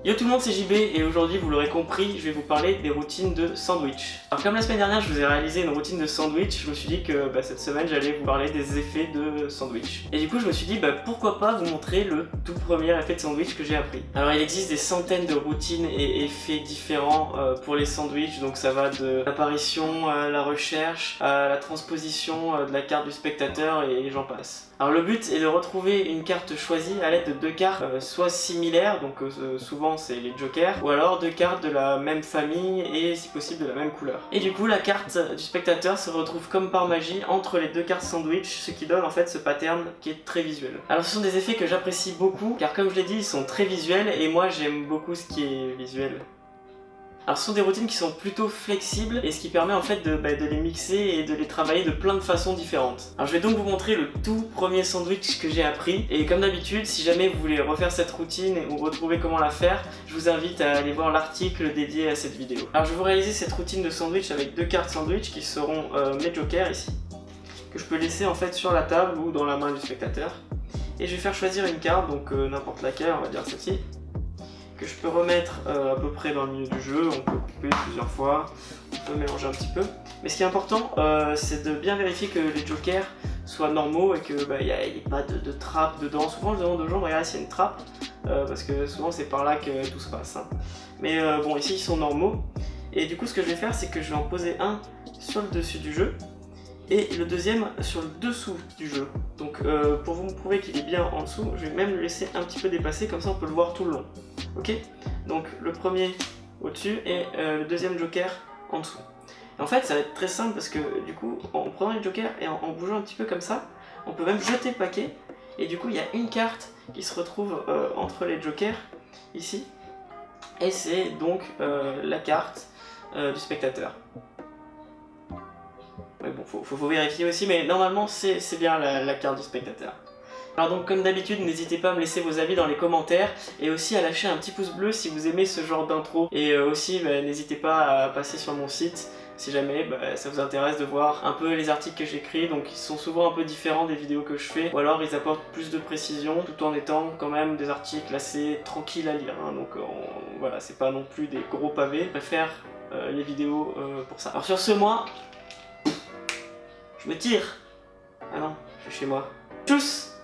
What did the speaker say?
Yo tout le monde, c'est JB et aujourd'hui vous l'aurez compris, je vais vous parler des routines de sandwich. Alors comme la semaine dernière je vous ai réalisé une routine de sandwich, je me suis dit que cette semaine j'allais vous parler des effets de sandwich. Et du coup je me suis dit pourquoi pas vous montrer le tout premier effet de sandwich que j'ai appris. Alors il existe des centaines de routines et effets différents pour les sandwichs, donc ça va de l'apparition à la recherche, à la transposition de la carte du spectateur et j'en passe. Alors le but est de retrouver une carte choisie à l'aide de deux cartes soit similaires, donc souvent c'est les jokers, ou alors deux cartes de la même famille et si possible de la même couleur. Et du coup la carte du spectateur se retrouve comme par magie entre les deux cartes sandwich, ce qui donne en fait ce pattern qui est très visuel. Alors ce sont des effets que j'apprécie beaucoup, car comme je l'ai dit ils sont très visuels et moi j'aime beaucoup ce qui est visuel. Alors ce sont des routines qui sont plutôt flexibles et ce qui permet en fait de les mixer et de les travailler de plein de façons différentes. Alors je vais donc vous montrer le tout premier sandwich que j'ai appris et comme d'habitude si jamais vous voulez refaire cette routine ou retrouver comment la faire, je vous invite à aller voir l'article dédié à cette vidéo. Alors je vais vous réaliser cette routine de sandwich avec deux cartes sandwich qui seront mes jokers ici, que je peux laisser en fait sur la table ou dans la main du spectateur. Et je vais faire choisir une carte, donc n'importe laquelle, on va dire celle-ci, que je peux remettre à peu près dans le milieu du jeu. On peut couper plusieurs fois, on peut mélanger un petit peu. Mais ce qui est important, c'est de bien vérifier que les jokers soient normaux et qu'il n'y ait pas de trappe dedans. Souvent je demande aux gens de regarder s'il y a une trappe, parce que souvent c'est par là que tout se passe. Hein. Mais bon, ici ils sont normaux. Et du coup ce que je vais faire, c'est que je vais en poser un sur le dessus du jeu et le deuxième sur le dessous du jeu. Donc pour vous prouver qu'il est bien en dessous, je vais même le laisser un petit peu dépasser, comme ça on peut le voir tout le long. Ok? Donc le premier au-dessus et le deuxième joker en dessous. Et en fait ça va être très simple parce que du coup en prenant les jokers et en bougeant un petit peu comme ça, on peut même jeter le paquet et du coup il y a une carte qui se retrouve entre les jokers ici et c'est donc la carte du spectateur. Ouais, bon, faut vérifier aussi, mais normalement c'est bien la carte du spectateur. Alors donc comme d'habitude, n'hésitez pas à me laisser vos avis dans les commentaires et aussi à lâcher un petit pouce bleu si vous aimez ce genre d'intro. Et aussi n'hésitez pas à passer sur mon site si jamais ça vous intéresse de voir un peu les articles que j'écris, donc ils sont souvent un peu différents des vidéos que je fais, ou alors ils apportent plus de précision tout en étant quand même des articles assez tranquilles à lire, hein. Donc voilà, c'est pas non plus des gros pavés, je préfère les vidéos pour ça. Alors sur ce, moi, je me tire. Ah non, je suis chez moi. Tchuss!